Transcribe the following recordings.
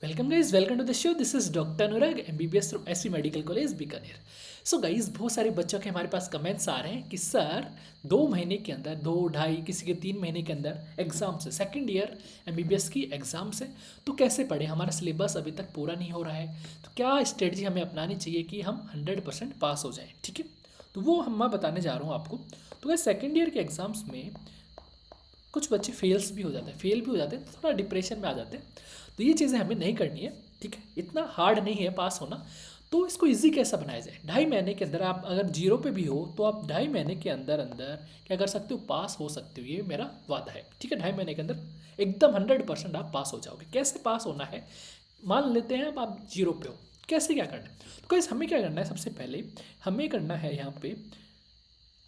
Welcome guys, welcome to the show. This is doctor Anurag, MBBS from SV medical college Bikaner. So guys, बहुत सारे बच्चों के हमारे पास comments आ रहे हैं कि सर 2 महीने के अंदर, 2 ढाई, किसी के 3 महीने के अंदर एग्जाम्स है, सेकेंड ईयर एमबीबीएस की एग्जाम्स है, तो कैसे पढ़े? हमारा सिलेबस अभी तक पूरा नहीं हो रहा है, तो क्या स्ट्रेटजी हमें अपनानी चाहिए कि हम 100% पास हो जाएं? ठीक है, तो वो मैं बताने जा रहा हूँ आपको। तो गाइज, सेकेंड ईयर के एग्जाम्स में कुछ बच्चे फेल्स भी हो जाते हैं, फेल भी हो जाते हैं, तो थोड़ा डिप्रेशन में आ जाते हैं। तो ये चीज़ें हमें नहीं करनी है। ठीक है, इतना हार्ड नहीं है पास होना। तो इसको इजी कैसा बनाया जाए? 2.5 महीने के अंदर आप अगर जीरो पे भी हो तो आप 2.5 महीने के अंदर अंदर क्या कर सकते हो? पास हो सकते हो। ये मेरा वादा है। ठीक है, 2.5 महीने के अंदर एकदम 100% आप पास हो जाओगे। कैसे पास होना है? मान लेते हैं अब आप जीरो पे हो, कैसे क्या करना है? तो कैसे हमें क्या करना है? सबसे पहले हमें करना है यहाँ पे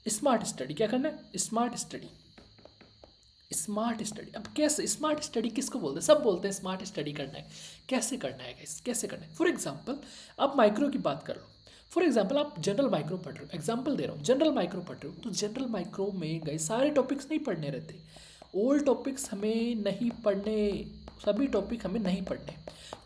स्मार्ट स्टडी। क्या करना है? Smart study. Smart study. अब कैसे स्मार्ट स्टडी किसको बोलते हैं? सब बोलते हैं स्मार्ट स्टडी करना है। कैसे करना है गाइस? कैसे करना है? फॉर एग्जांपल, आप माइक्रो की बात कर लो। फॉर एग्जांपल, आप जनरल माइक्रो पढ़ रहे हो, एग्जांपल दे रहा हूँ, जनरल माइक्रो पढ़ रहे हो, तो जनरल माइक्रो में गाइस सारे टॉपिक्स नहीं पढ़ने रहते। ओल्ड टॉपिक्स हमें नहीं पढ़ने, सभी टॉपिक हमें नहीं पढ़ने।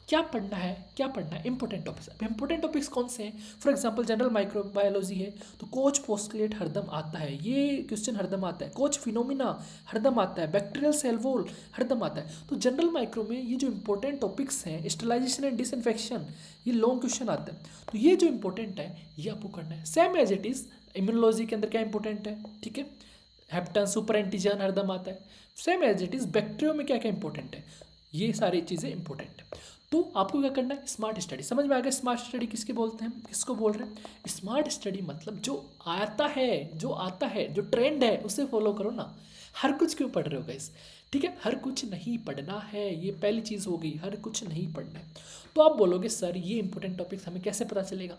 क्या पढ़ना है? क्या पढ़ना है? Important topics. अब इंपॉर्टेंट टॉपिक्स कौन से हैं? फॉर एग्जांपल, जनरल माइक्रोबायोलॉजी है तो कोच पोस्टुलेट हरदम आता है, ये क्वेश्चन हरदम आता है। कोच फिनोमिना हरदम आता है, बैक्टीरियल सेल वॉल हरदम आता है। तो जनरल माइक्रो में ये जो इंपॉर्टेंट टॉपिक्स हैं, स्टरलाइजेशन एंड डिसइंफेक्शन, ये लॉन्ग क्वेश्चन आते हैं। तो ये जो इंपॉर्टेंट है ये आपको करना है। Same as it is immunology के अंदर क्या इंपॉर्टेंट है? ठीक है, हेप्टन सुपर एंटीजन हरदम आता है। Same as it is bacterio में क्या क्या इंपॉर्टेंट है, ये सारी चीज़ें इंपॉर्टेंट है। तो आपको क्या करना है? Smart study. समझ में आ गया स्मार्ट स्टडी किसके बोलते हैं, किसको बोल रहे हैं? स्मार्ट स्टडी मतलब जो आता है, जो आता है, जो ट्रेंड है उसे फॉलो करो ना। हर कुछ क्यों पढ़ रहे हो गाइस? ठीक है, हर कुछ नहीं पढ़ना है, ये पहली चीज़ हो गई, हर कुछ नहीं पढ़ना है। तो आप बोलोगे सर ये इंपॉर्टेंट टॉपिक्स हमें कैसे पता चलेगा?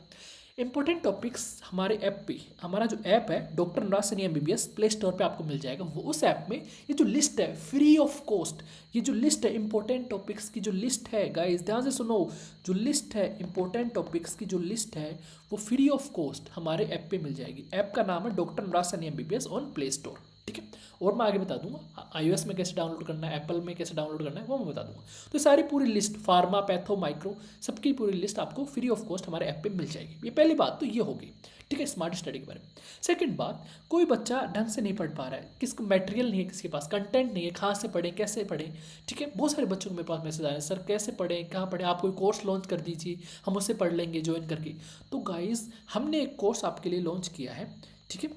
इंपॉर्टेंट टॉपिक्स हमारे ऐप पे, हमारा जो ऐप है डॉक्टर अनुराग सैनी एमबीबीएस, प्ले स्टोर पे आपको मिल जाएगा। वो उस ऐप में ये जो लिस्ट है फ्री ऑफ कॉस्ट, ये जो लिस्ट है इंपॉर्टेंट टॉपिक्स की जो लिस्ट है गाइस, ध्यान से सुनो, जो लिस्ट है इंपॉर्टेंट टॉपिक्स की जो लिस्ट है वो फ्री ऑफ कॉस्ट हमारे ऐप पे मिल जाएगी। ऐप का नाम है doctor Anurag Saini MBBS on play store. ठीक है, और मैं आगे बता दूंगा iOS में कैसे डाउनलोड करना है, एप्पल में कैसे डाउनलोड करना है, वो मैं बता दूंगा। तो सारी पूरी लिस्ट, फार्मा, पैथो, माइक्रो, सबकी पूरी लिस्ट आपको फ्री ऑफ कॉस्ट हमारे ऐप पे मिल जाएगी। ये पहली बात तो ये होगी। ठीक है, स्मार्ट स्टडी के बारे में। सेकंड बात, कोई बच्चा ढंग से नहीं पढ़ पा रहा है, किसको मटेरियल नहीं है, किसके पास कंटेंट नहीं है, कहाँ से पढ़ें, कैसे पढ़ें? ठीक है, बहुत सारे बच्चों को मेरे पास मैसेज आ रहे हैं, सर कैसे पढ़ें, कहाँ पढ़ें, आप कोई कोर्स लॉन्च कर दीजिए, हम उससे पढ़ लेंगे ज्वाइन करके। तो गाइज, हमने एक कोर्स आपके लिए लॉन्च किया है। ठीक है,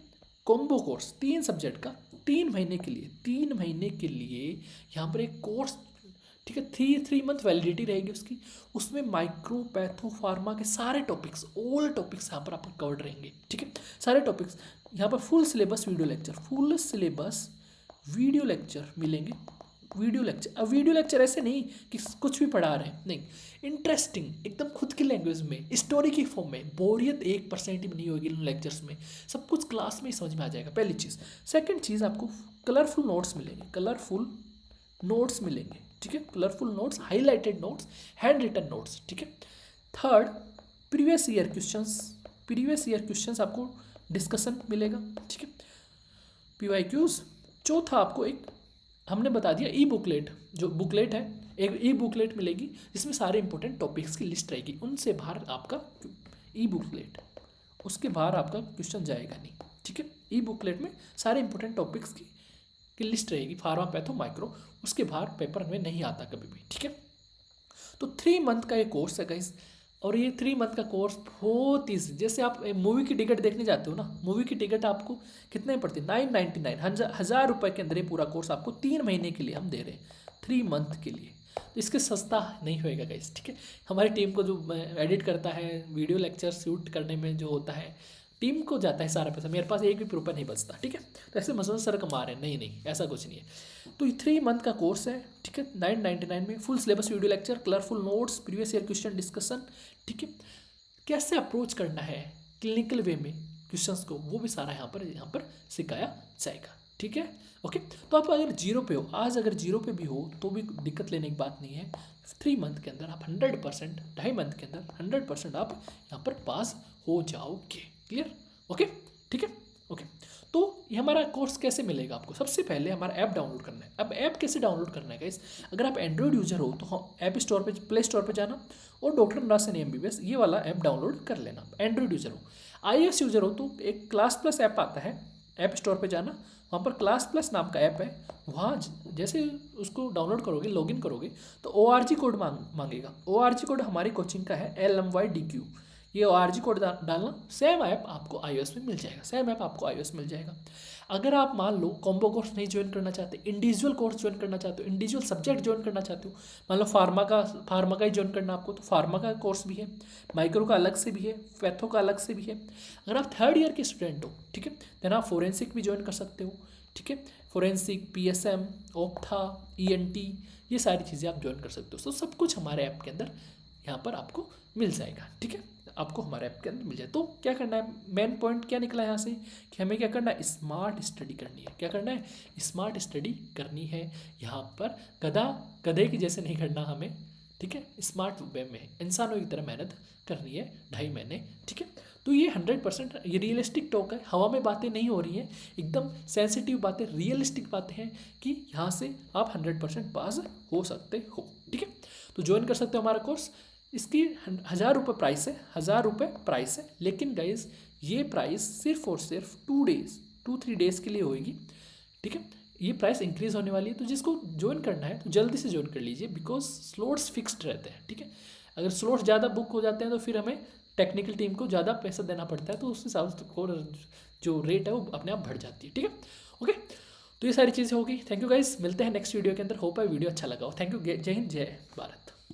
कॉम्बो कोर्स 3 सब्जेक्ट का, 3 महीने के लिए, 3 महीने के लिए यहाँ पर एक कोर्स। ठीक है, 3 मंथ वैलिडिटी रहेगी उसकी। उसमें माइक्रो, पैथो, फार्मा के सारे टॉपिक्स, ऑल टॉपिक्स यहाँ पर आपको कवर्ड रहेंगे। ठीक है, सारे टॉपिक्स यहाँ पर, full syllabus video lecture, full syllabus video lecture मिलेंगे। वीडियो लेक्चर, अब वीडियो लेक्चर ऐसे नहीं कि कुछ भी पढ़ा रहे हैं, नहीं, इंटरेस्टिंग एकदम खुद की लैंग्वेज में, स्टोरी की फॉर्म में। बोरियत 1% भी नहीं होगी इन लेक्चर्स में, सब कुछ क्लास में ही समझ में आ जाएगा, पहली चीज़। सेकंड चीज़, आपको कलरफुल नोट्स मिलेंगे, कलरफुल नोट्स मिलेंगे। ठीक है, colourful notes, highlighted notes, hand written notes. ठीक है, third, previous year questions, previous year questions आपको डिस्कशन मिलेगा। ठीक है, पीवाईक्यूज। चौथा, आपको एक हमने बता दिया ई बुकलेट, जो बुकलेट है, एक ई बुकलेट मिलेगी जिसमें सारे इंपॉर्टेंट टॉपिक्स की लिस्ट रहेगी, उनसे बाहर आपका ई बुकलेट, उसके बाहर आपका क्वेश्चन जाएगा नहीं। ठीक है, ई बुकलेट में सारे इंपॉर्टेंट टॉपिक्स की लिस्ट रहेगी, फार्मा, पैथो, माइक्रो, उसके बाहर पेपर में नहीं आता कभी भी। ठीक है, तो 3 मंथ का ये कोर्स है गाइस, और ये 3 मंथ का कोर्स बहुत ईजी। जैसे आप मूवी की टिकट देखने जाते हो ना, मूवी की टिकट आपको कितने में पड़ती है? 999, 1000 रुपये के अंदर ये पूरा कोर्स आपको 3 महीने के लिए हम दे रहे हैं, 3 मंथ के लिए। तो इसके सस्ता नहीं होएगा गाइस। ठीक है, हमारी टीम को जो एडिट करता है, वीडियो लेक्चर शूट करने में जो होता है, टीम को जाता है सारा पैसा, मेरे पास एक भी रुपया नहीं बचता। ठीक है, तो ऐसे मसलन सर कमा रहे हैं, नहीं नहीं, ऐसा कुछ नहीं है। तो ये 3 मंथ का कोर्स है। ठीक है, 999 में, full syllabus video lecture, colourful notes, previous year question discussion. ठीक है, कैसे अप्रोच करना है क्लिनिकल वे में क्वेश्चंस को, वो भी सारा यहाँ पर सिखाया जाएगा। ठीक है, ओके। तो आप अगर जीरो पे हो, आज अगर जीरो पे भी हो तो भी दिक्कत लेने की बात नहीं है। 3 मंथ के अंदर आप 100%, 2.5 मंथ के अंदर 100% आप यहाँ पर पास हो जाओगे। क्लियर? ओके, ठीक है। ओके, तो ये हमारा कोर्स कैसे मिलेगा आपको? सबसे पहले हमारा ऐप डाउनलोड करना है। अब ऐप कैसे डाउनलोड करना है गाइस? अगर आप एंड्रॉइड यूजर हो तो ऐप स्टोर पे, प्ले स्टोर पे जाना और डॉक्टर अनुराग सैनी MBBS ये वाला ऐप डाउनलोड कर लेना। एंड्रॉइड यूजर हो, iOS यूजर हो तो एक क्लास प्लस ऐप आता है, ऐप स्टोर पे जाना, वहाँ पर क्लास प्लस नाम का ऐप है, वहाँ जैसे उसको डाउनलोड करोगे, लॉगिन करोगे तो ORG कोड मांगेगा। ORG कोड हमारी कोचिंग का है LMYDQ। ये ORG कोड डालना, सेम ऐप आपको iOS में मिल जाएगा, सेम ऐप आपको iOS मिल जाएगा। अगर आप मान लो कॉम्बो कोर्स नहीं ज्वाइन करना चाहते, इंडिविजुअल कोर्स ज्वाइन करना चाहते हो, इंडिविजुअल सब्जेक्ट ज्वाइन करना चाहते हो, मान लो फार्मा का ही ज्वाइन करना आपको, तो फार्मा का कोर्स भी है, माइक्रो का अलग से भी है, पैथो का अलग से भी है। अगर आप थर्ड ईयर के स्टूडेंट हो, ठीक है, देन आप फोरेंसिक भी ज्वाइन कर सकते हो, ठीक है, फोरेंसिक, PSM, ओप्था, ENT, ये सारी चीज़ें आप ज्वाइन कर सकते हो। तो सब कुछ हमारे ऐप के अंदर यहाँ पर आपको मिल जाएगा, ठीक है, आपको हमारे ऐप के अंदर मिल जाए। तो क्या करना है, मेन पॉइंट क्या निकला यहाँ से कि हमें क्या करना है, स्मार्ट स्टडी करनी है। क्या करना है, स्मार्ट स्टडी करनी है। यहाँ पर गधे की जैसे नहीं करना हमें, ठीक है, स्मार्ट वे में इंसानों की तरह मेहनत करनी है 2.5 महीने, ठीक है। तो ये 100% ये रियलिस्टिक टॉक है, हवा में बातें नहीं हो रही हैं, एकदम सेंसिटिव बातें, रियलिस्टिक बातें हैं कि यहाँ से आप 100% पास हो सकते हो, ठीक है। तो ज्वाइन कर सकते हो हमारा कोर्स। इसकी 1000 रुपये प्राइस है, 1000 रुपये प्राइस है, लेकिन गाइज ये प्राइस सिर्फ और सिर्फ 2-3 डेज़ के लिए होगी, ठीक है। ये प्राइस इंक्रीज़ होने वाली है, तो जिसको ज्वाइन करना है तो जल्दी से ज्वाइन कर लीजिए, बिकॉज स्लॉट्स फिक्स्ड रहते हैं, ठीक है। अगर स्लॉट्स ज़्यादा बुक हो जाते हैं तो फिर हमें टेक्निकल टीम को ज़्यादा पैसा देना पड़ता है, तो उस हिसाब से जो रेट है वो अपने आप बढ़ जाती है, ठीक है। ओके, तो ये सारी चीज़ें होगी। थैंक यू गाइस, मिलते हैं नेक्स्ट वीडियो के अंदर। होप है वीडियो अच्छा लगा हो। थैंक यू, जय हिंद, जय भारत।